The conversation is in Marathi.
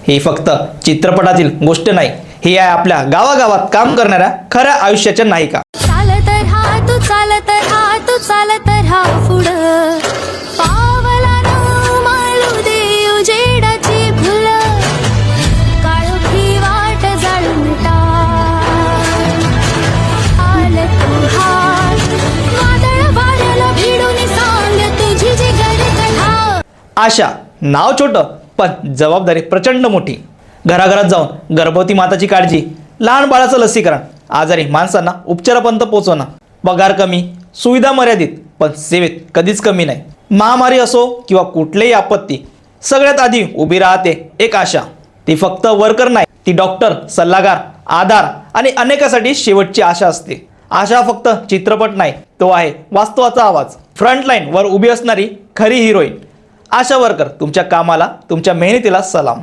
ही फक्त चित्रपटातील गोष्ट नाही, ही आहे आपल्या गावागावात काम करणाऱ्या खऱ्या आयुष्याच्या नायिका. चालत राहा तू चालत राहा तू चालत राहा पुढं पावलानं माळू दे उजेडाची फुलं काळोखी वाट जाळून टाक आल तू हात वादळ वाऱ्याला भिडून सांग तुझी जी गरज आशा नाव छोटं पण जबाबदारी प्रचंड मोठी. घराघरात जाऊन गर्भवती माताची काळजी, लहान बाळाचं लसीकरण, आजारी माणसांना उपचारापर्यंत पोहोचवणं. पगार कमी, सुविधा मर्यादित, पण सेवेत कधीच कमी नाही. महामारी असो किंवा कुठलीही आपत्ती, सगळ्यात आधी उभी राहते एक आशा. ती फक्त वर्कर नाही, ती डॉक्टर, सल्लागार, आधार आणि अनेकासाठी शेवटची आशा असते. आशा फक्त चित्रपट नाही, तो आहे वास्तवाचा आवाज. फ्रंटलाईन वर उभी असणारी खरी हिरोईन. आशा वर्कर, तुमच्या कामाला, तुमच्या मेहनतीला सलाम.